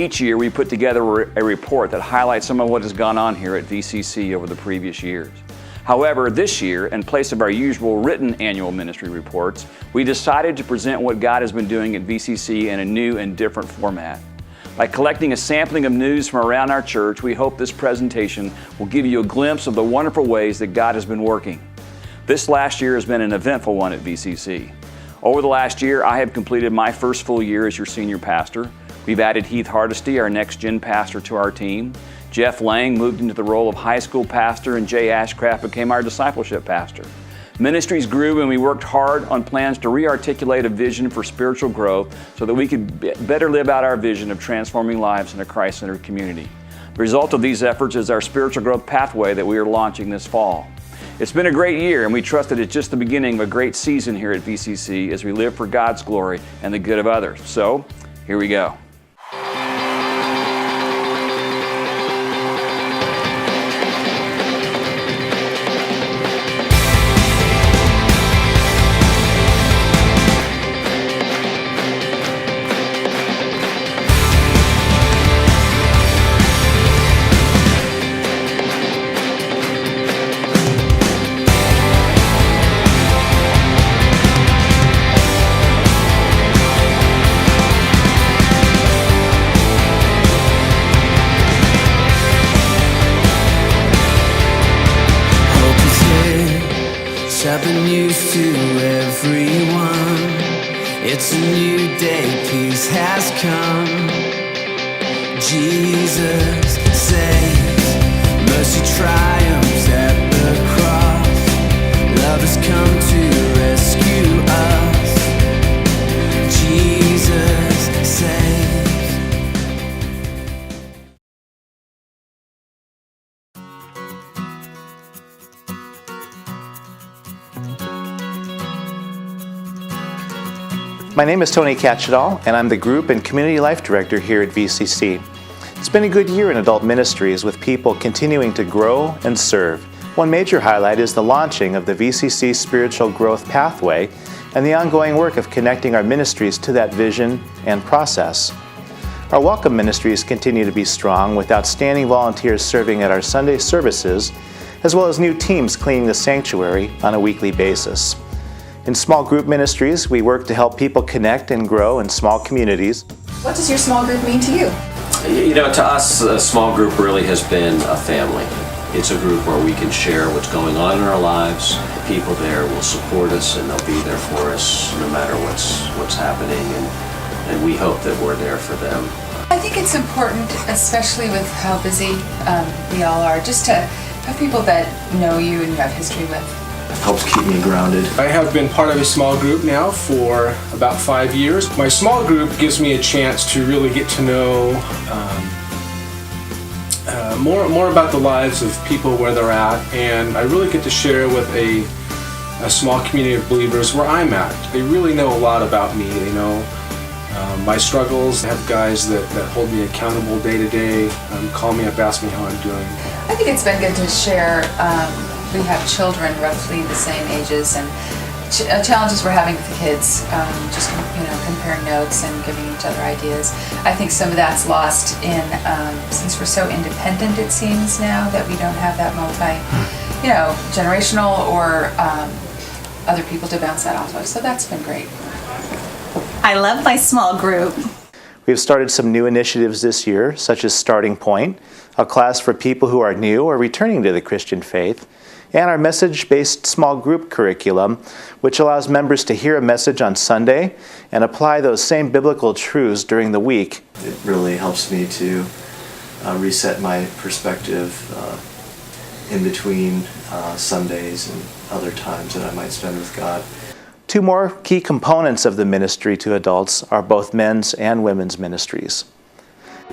each year we put together a report that highlights some of what has gone on here at VCC over the previous years. However, this year, in place of our usual written annual ministry reports, we decided to present what God has been doing at VCC in a new and different format. By collecting a sampling of news from around our church, we hope this presentation will give you a glimpse of the wonderful ways that God has been working. This last year has been an eventful one at VCC. Over the last year, I have completed my first full year as your senior pastor. We've added Heath Hardesty, our next-gen pastor, to our team. Jeff Lang moved into the role of high school pastor, and Jay Ashcraft became our discipleship pastor. Ministries grew, and we worked hard on plans to re-articulate a vision for spiritual growth so that we could better live out our vision of transforming lives in a Christ-centered community. The result of these efforts is our spiritual growth pathway that we are launching this fall. It's been a great year, and we trust that it's just the beginning of a great season here at VCC as we live for God's glory and the good of others. So, here we go. I've been used to everyone. It's a new day, peace has come. Jesus saves, mercy triumphs at the cross. Love has come to rescue us. Jesus saves. My name is Tony Catchedall, and I'm the Group and Community Life Director here at VCC. It's been a good year in adult ministries with people continuing to grow and serve. One major highlight is the launching of the VCC Spiritual Growth Pathway and the ongoing work of connecting our ministries to that vision and process. Our welcome ministries continue to be strong with outstanding volunteers serving at our Sunday services, as well as new teams cleaning the sanctuary on a weekly basis. In small group ministries, we work to help people connect and grow in small communities. What does your small group mean to you? You know, to us, a small group really has been a family. It's a group where we can share what's going on in our lives. People there will support us and they'll be there for us no matter what's happening, and we hope that we're there for them. I think it's important, especially with how busy we all are, just to have people that know you and you have history with. Helps keep me grounded. I have been part of a small group now for about 5 years. My small group gives me a chance to really get to know more about the lives of people where they're at, and I really get to share with a small community of believers where I'm at. They really know a lot about me. They know my struggles. I have guys that hold me accountable day to day, call me up, ask me how I'm doing. I think it's been good to share. We have children roughly the same ages, and challenges we're having with the kids, just comparing notes and giving each other ideas. I think some of that's lost in since we're so independent. It seems now that we don't have that generational or other people to bounce that off of. So that's been great. I love my small group. We've started some new initiatives this year, such as Starting Point, a class for people who are new or returning to the Christian faith, and our message-based small group curriculum, which allows members to hear a message on Sunday and apply those same biblical truths during the week. It really helps me to reset my perspective in between Sundays and other times that I might spend with God. Two more key components of the ministry to adults are both men's and women's ministries.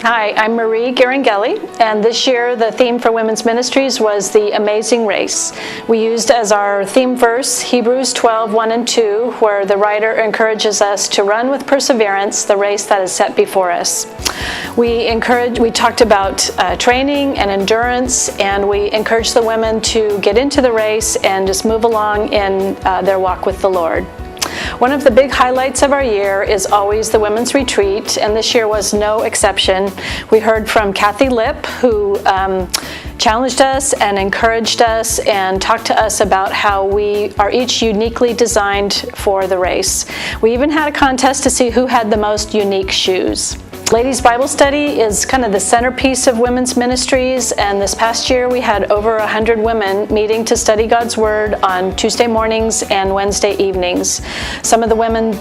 Hi, I'm Marie Garangelli, and this year the theme for Women's Ministries was The Amazing Race. We used as our theme verse Hebrews 12:1 and 2, where the writer encourages us to run with perseverance the race that is set before us. We talked about training and endurance, and we encouraged the women to get into the race and just move along in their walk with the Lord. One of the big highlights of our year is always the Women's Retreat, and this year was no exception. We heard from Kathy Lipp, who challenged us and encouraged us and talked to us about how we are each uniquely designed for the race. We even had a contest to see who had the most unique shoes. Ladies Bible Study is kind of the centerpiece of women's ministries, and this past year we had over 100 women meeting to study God's Word on Tuesday mornings and Wednesday evenings. Some of the women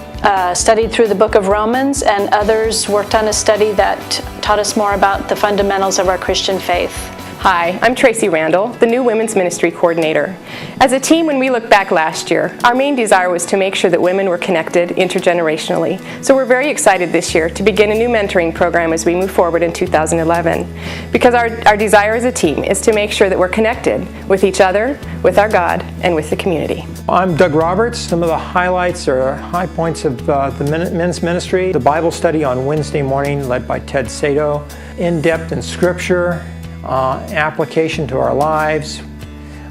studied through the book of Romans, and others worked on a study that taught us more about the fundamentals of our Christian faith. Hi, I'm Tracy Randall, the new Women's Ministry Coordinator. As a team, when we look back last year, our main desire was to make sure that women were connected intergenerationally. So we're very excited this year to begin a new mentoring program as we move forward in 2011. Because our desire as a team is to make sure that we're connected with each other, with our God, and with the community. I'm Doug Roberts. Some of the highlights or high points of the men's ministry: the Bible study on Wednesday morning led by Ted Sato, in-depth in Scripture, application to our lives,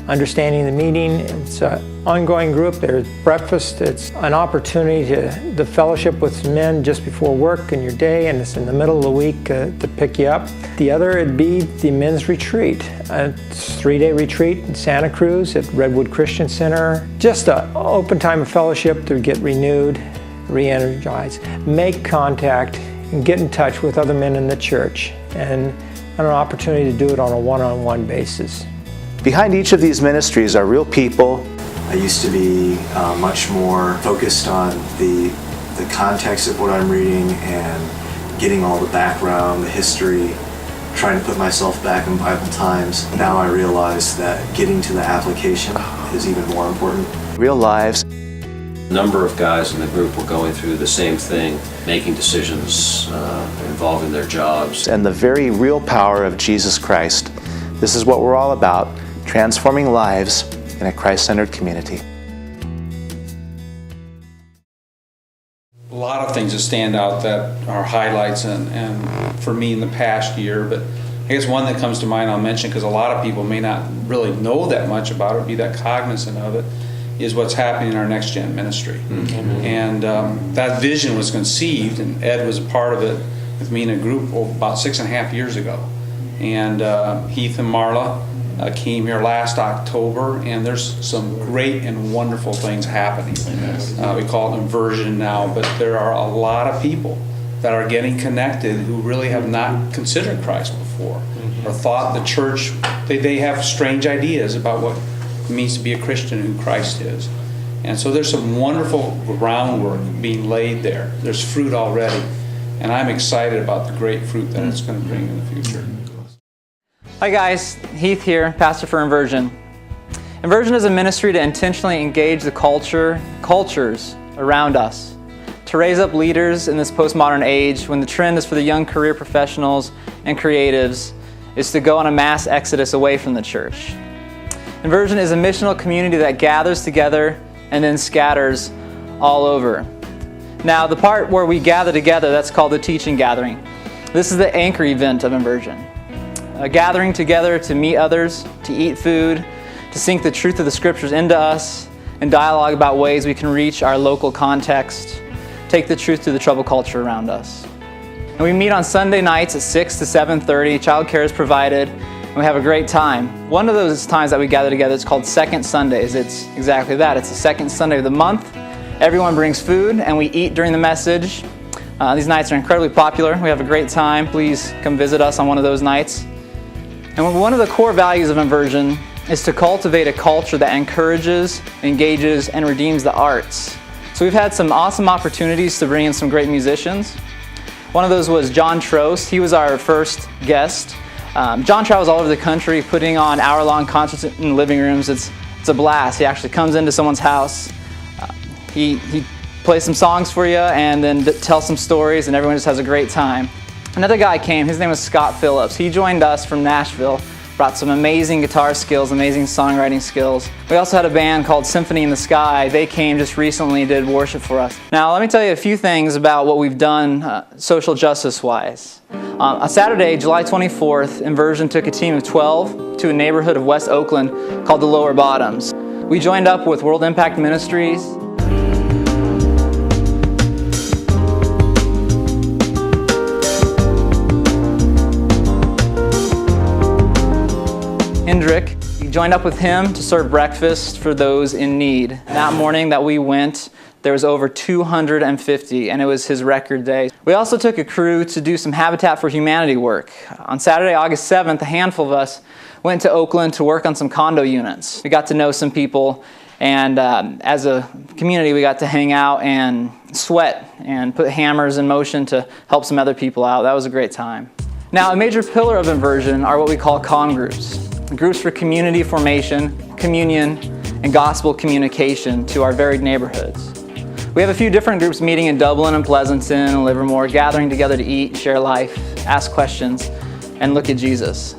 understanding the meaning. It's an ongoing group. There's breakfast. It's an opportunity to fellowship with men just before work in your day, and it's in the middle of the week to pick you up. The other would be the men's retreat. It's a 3-day retreat in Santa Cruz at Redwood Christian Center. Just an open time of fellowship to get renewed, re-energized, make contact, and get in touch with other men in the church, and an opportunity to do it on a one-on-one basis. Behind each of these ministries are real people. I used to be much more focused on the context of what I'm reading and getting all the background, the history, trying to put myself back in Bible times. Now I realize that getting to the application is even more important. Real lives. A number of guys in the group were going through the same thing, making decisions involving their jobs. And the very real power of Jesus Christ. This is what we're all about, transforming lives in a Christ-centered community. A lot of things that stand out that are highlights and for me in the past year, but I guess one that comes to mind I'll mention, because a lot of people may not really know that much about it, be that cognizant of it, is what's happening in our Next Gen ministry. Mm-hmm. And that vision was conceived, and Ed was a part of it with me in a group about 6.5 years ago. And Heath and Marla came here last October, and there's some great and wonderful things happening. We call it inversion now, but there are a lot of people that are getting connected who really have not considered Christ before, or thought the church, they have strange ideas about what it means to be a Christian, who Christ is. And so there's some wonderful groundwork being laid there. There's fruit already, and I'm excited about the great fruit that it's going to bring in the future. Hi guys, Heath here, pastor for Inversion. Inversion is a ministry to intentionally engage the cultures around us, to raise up leaders in this postmodern age when the trend is for the young career professionals and creatives is to go on a mass exodus away from the church. Inversion is a missional community that gathers together and then scatters all over. Now, the part where we gather together, that's called the teaching gathering. This is the anchor event of Inversion. A gathering together to meet others, to eat food, to sink the truth of the scriptures into us, and dialogue about ways we can reach our local context, take the truth to the troubled culture around us. And we meet on Sunday nights at 6 to 7:30. Childcare is provided. We have a great time. One of those times that we gather together is called Second Sundays. It's exactly that. It's the second Sunday of the month. Everyone brings food and we eat during the message. These nights are incredibly popular. We have a great time. Please come visit us on one of those nights. And one of the core values of Inversion is to cultivate a culture that encourages, engages, and redeems the arts. So we've had some awesome opportunities to bring in some great musicians. One of those was John Trost. He was our first guest. John travels all over the country putting on hour-long concerts in living rooms. It's a blast. He actually comes into someone's house. He plays some songs for you and then tells some stories, and everyone just has a great time. Another guy came. His name was Scott Phillips. He joined us from Nashville, brought some amazing guitar skills, amazing songwriting skills. We also had a band called Symphony in the Sky. They came just recently and did worship for us. Now, let me tell you a few things about what we've done social justice-wise. On Saturday, July 24th, Inversion took a team of 12 to a neighborhood of West Oakland called the Lower Bottoms. We joined up with World Impact Ministries, Hendrick. We joined up with him to serve breakfast for those in need. That morning that we went, there was over 250, and it was his record day. We also took a crew to do some Habitat for Humanity work. On Saturday, August 7th, a handful of us went to Oakland to work on some condo units. We got to know some people, and as a community, we got to hang out and sweat and put hammers in motion to help some other people out. That was a great time. Now, a major pillar of Inversion are what we call con groups. Groups for community formation, communion, and gospel communication to our varied neighborhoods. We have a few different groups meeting in Dublin and Pleasanton and Livermore, gathering together to eat, share life, ask questions, and look at Jesus.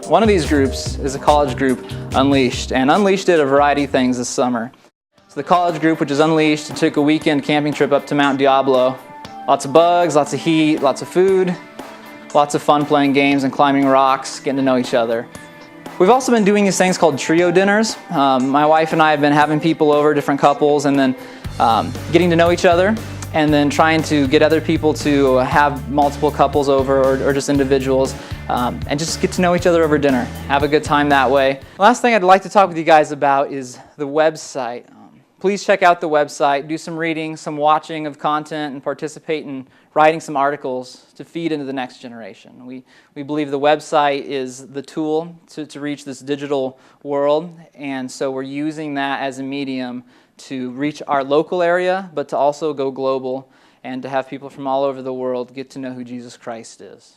One of these groups is a college group, Unleashed, and Unleashed did a variety of things this summer. So the college group, which is Unleashed, took a weekend camping trip up to Mount Diablo. Lots of bugs, lots of heat, lots of food, lots of fun playing games and climbing rocks, getting to know each other. We've also been doing these things called trio dinners. My wife and I have been having people over, different couples, and then getting to know each other, and then trying to get other people to have multiple couples over or just individuals, and just get to know each other over dinner. Have a good time that way. The last thing I'd like to talk with you guys about is the website. Please check out the website, do some reading, some watching of content, and participate in writing some articles to feed into the next generation. We believe the website is the tool to reach this digital world, and so we're using that as a medium to reach our local area, but to also go global and to have people from all over the world get to know who Jesus Christ is.